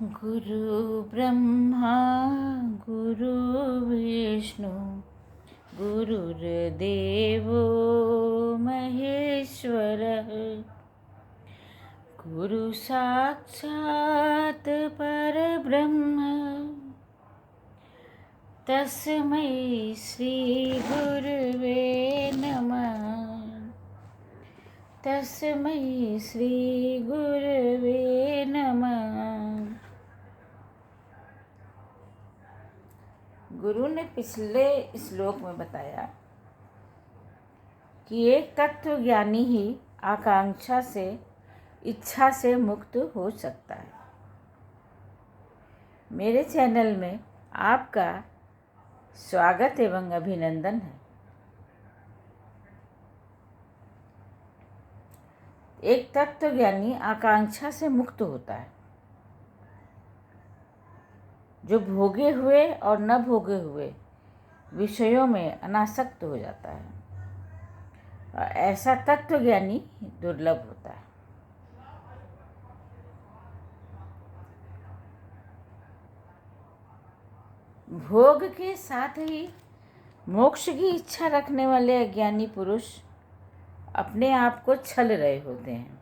गुरु ब्रह्मा गुरु विष्णु गुरुर्देवो महेश्वरः गुरु साक्षात् परब्रह्म तस्मै श्री गुरुवे नमः। तस्मै श्री गुरुवे नमः। गुरु ने पिछले श्लोक में बताया कि एक तत्व ज्ञानी ही आकांक्षा से, इच्छा से मुक्त हो सकता है। मेरे चैनल में आपका स्वागत एवं अभिनंदन है। एक तत्व ज्ञानी आकांक्षा से मुक्त होता है, जो भोगे हुए और न भोगे हुए विषयों में अनासक्त हो जाता है। और ऐसा तत्व ज्ञानी दुर्लभ होता है। भोग के साथ ही मोक्ष की इच्छा रखने वाले अज्ञानी पुरुष अपने आप को छल रहे होते हैं।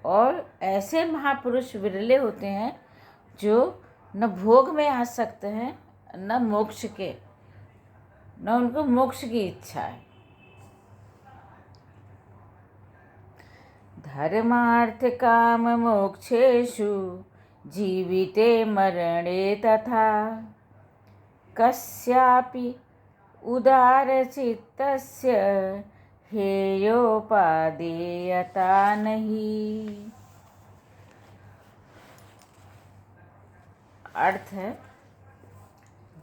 और ऐसे महापुरुष विरले होते हैं जो न भोग में आसक्त हैं, न मोक्ष के, न उनको मोक्ष की इच्छा है। धर्मार्थ काम मोक्षेषु जीविते मरणे तथा कस्यापि उदारचित्तस्य हेयोपादेयता नहीं। अर्थ है,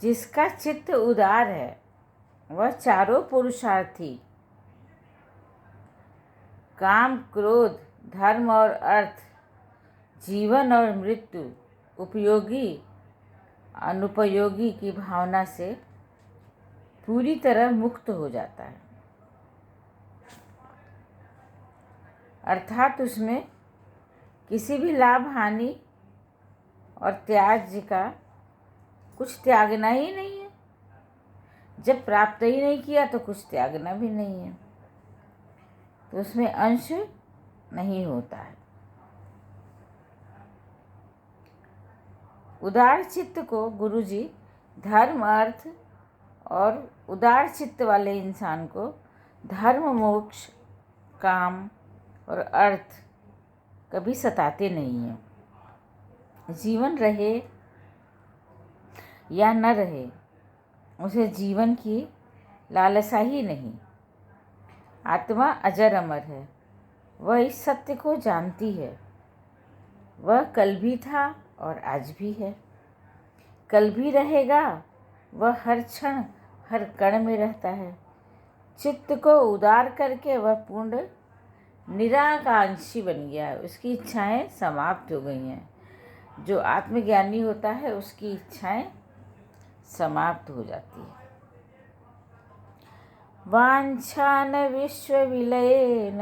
जिसका चित्त उदार है वह चारों पुरुषार्थी काम, क्रोध, धर्म और अर्थ, जीवन और मृत्यु, उपयोगी, अनुपयोगी की भावना से पूरी तरह मुक्त हो जाता है। अर्थात उसमें किसी भी लाभ, हानि और त्याज्य का कुछ त्यागना ही नहीं है। जब प्राप्त ही नहीं किया तो कुछ त्यागना भी नहीं है, तो उसमें अंश नहीं होता है। उदार चित्त को गुरुजी धर्म, अर्थ और उदार चित्त वाले इंसान को धर्म, मोक्ष, काम और अर्थ कभी सताते नहीं हैं। जीवन रहे या न रहे, उसे जीवन की लालसा ही नहीं। आत्मा अजर अमर है, वह इस सत्य को जानती है। वह कल भी था और आज भी है, कल भी रहेगा। वह हर क्षण, हर कण में रहता है। चित्त को उदार करके वह पूर्ण निराकांक्षी बन गया है। उसकी इच्छाएं समाप्त हो गई हैं। जो आत्मज्ञानी होता है उसकी इच्छाएं समाप्त हो जाती है। वाञ्छान विश्वविलयेन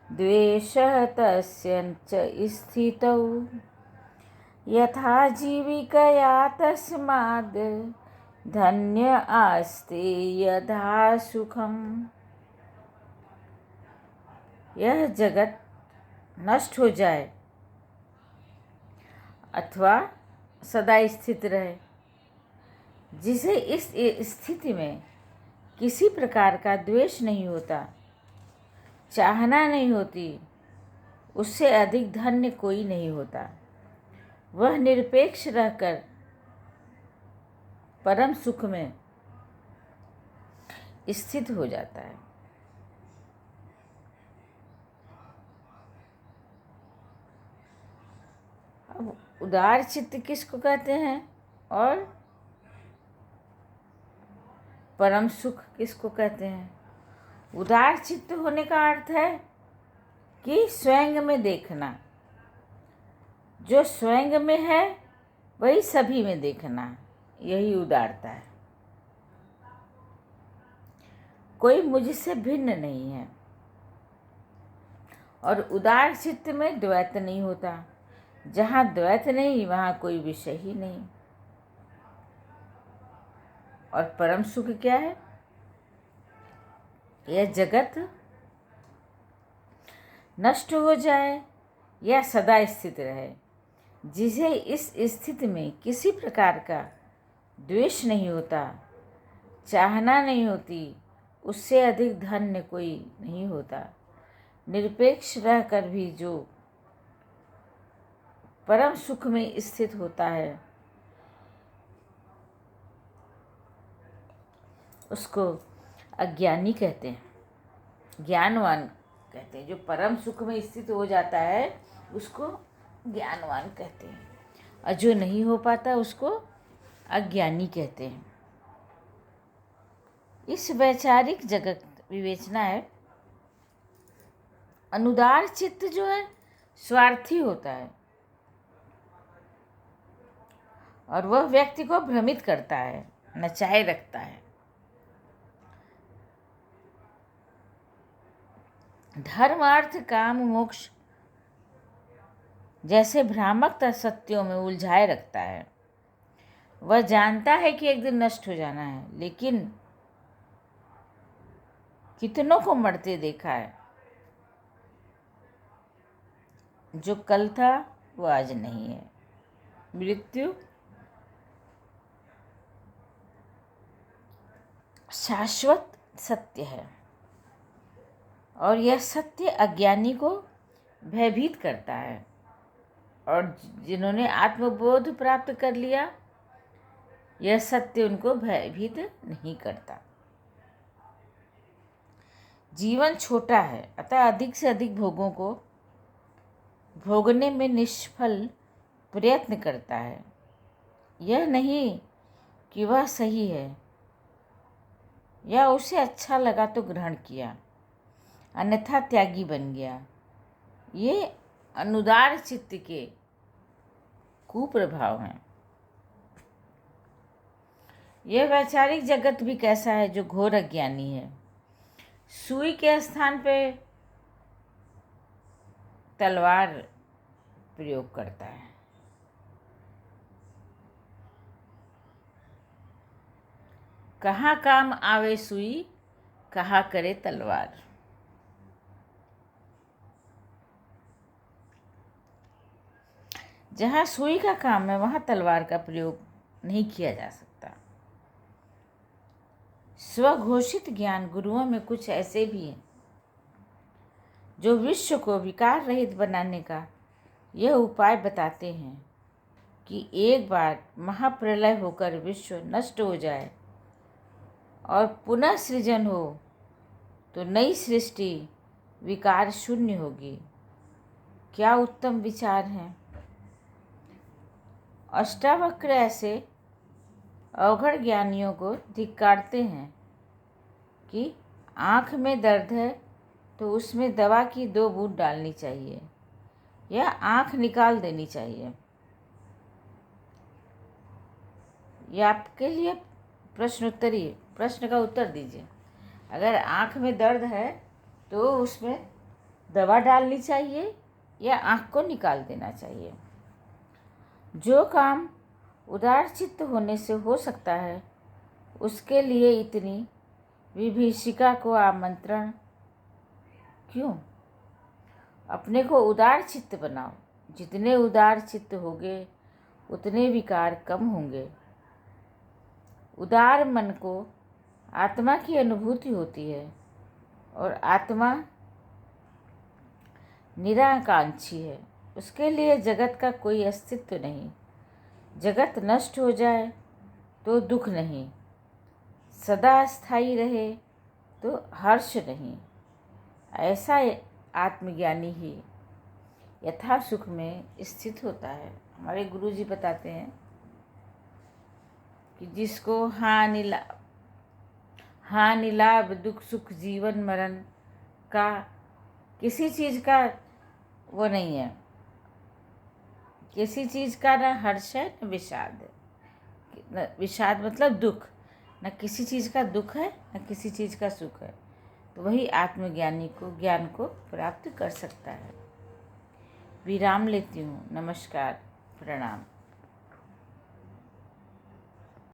द्वेषः तस्य च स्थितौ यथा जीविकया तस्माद् धन्य आस्ते यथा सुखम। यह जगत नष्ट हो जाए अथवा सदा स्थित रहे, जिसे इस स्थिति में किसी प्रकार का द्वेष नहीं होता, चाहना नहीं होती, उससे अधिक धन्य कोई नहीं होता। वह निरपेक्ष रहकर परम सुख में स्थित हो जाता है। अब उदार चित्त किसको कहते हैं और परम सुख किसको कहते हैं? उदार चित्त होने का अर्थ है कि स्वयं में देखना। जो स्वयं में है वही सभी में देखना, यही उदारता है। कोई मुझसे भिन्न नहीं है। और उदार चित्त में द्वैत नहीं होता। जहाँ द्वैत नहीं वहाँ कोई विषय ही नहीं। और परम सुख क्या है? यह जगत नष्ट हो जाए या सदा स्थित रहे, जिसे इस स्थिति में किसी प्रकार का द्वेष नहीं होता, चाहना नहीं होती, उससे अधिक धन्य कोई नहीं होता। निरपेक्ष रहकर भी जो परम सुख में स्थित होता है उसको अज्ञानी कहते हैं, ज्ञानवान कहते हैं। जो परम सुख में स्थित हो जाता है उसको ज्ञानवान कहते हैं, और जो नहीं हो पाता उसको अज्ञानी कहते हैं। इस वैचारिक जगत विवेचना है, अनुदार चित्त जो है स्वार्थी होता है और वह व्यक्ति को भ्रमित करता है, नचाए रखता है। धर्म अर्थ काम मोक्ष जैसे भ्रामक सत्यों में उलझाए रखता है। वह जानता है कि एक दिन नष्ट हो जाना है, लेकिन कितनों को मरते देखा है। जो कल था वो आज नहीं है। मृत्यु शाश्वत सत्य है और यह सत्य अज्ञानी को भयभीत करता है, और जिन्होंने आत्मबोध प्राप्त कर लिया यह सत्य उनको भयभीत नहीं करता। जीवन छोटा है, अतः अधिक से अधिक भोगों को भोगने में निष्फल प्रयत्न करता है। यह नहीं कि वह सही है या उसे अच्छा लगा तो ग्रहण किया, अन्यथा त्यागी बन गया। ये अनुदार चित्त के कुप्रभाव हैं। यह वैचारिक जगत भी कैसा है जो घोर अज्ञानी है। सुई के स्थान पे तलवार प्रयोग करता है। कहाँ काम आवे सुई, कहाँ करे तलवार। जहाँ सुई का काम है वहाँ तलवार का प्रयोग नहीं किया जा सकता। स्वघोषित ज्ञान गुरुओं में कुछ ऐसे भी हैं जो विश्व को विकार रहित बनाने का यह उपाय बताते हैं कि एक बार महाप्रलय होकर विश्व नष्ट हो जाए और पुनः सृजन हो तो नई सृष्टि विकार शून्य होगी। क्या उत्तम विचार हैं। अष्टावक्र ऐसे अवघड़ ज्ञानियों को धिक्कारते हैं कि आँख में दर्द है तो उसमें दवा की 2 बूंद डालनी चाहिए या आँख निकाल देनी चाहिए। यह आपके लिए प्रश्न का उत्तर दीजिए। अगर आँख में दर्द है तो उसमें दवा डालनी चाहिए या आँख को निकाल देना चाहिए। जो काम उदार चित्त होने से हो सकता है उसके लिए इतनी विभीषिका को आमंत्रण क्यों। अपने को उदार चित्त बनाओ। जितने उदार चित्त होंगे उतने विकार कम होंगे। उदार मन को आत्मा की अनुभूति होती है और आत्मा निराकांक्षी है। उसके लिए जगत का कोई अस्तित्व नहीं। जगत नष्ट हो जाए तो दुख नहीं, सदा स्थायी रहे तो हर्ष नहीं। ऐसा आत्मज्ञानी ही यथा सुख में स्थित होता है। हमारे गुरुजी बताते हैं कि जिसको हानि लाभ दुख सुख जीवन मरण का किसी चीज़ का वो नहीं है, किसी चीज़ का न हर्ष है न विषाद है। न विषाद मतलब दुख, न किसी चीज़ का दुख है न किसी चीज़ का सुख है। तो वही आत्मज्ञानी को ज्ञान को प्राप्त कर सकता है। विराम लेती हूँ। नमस्कार, प्रणाम।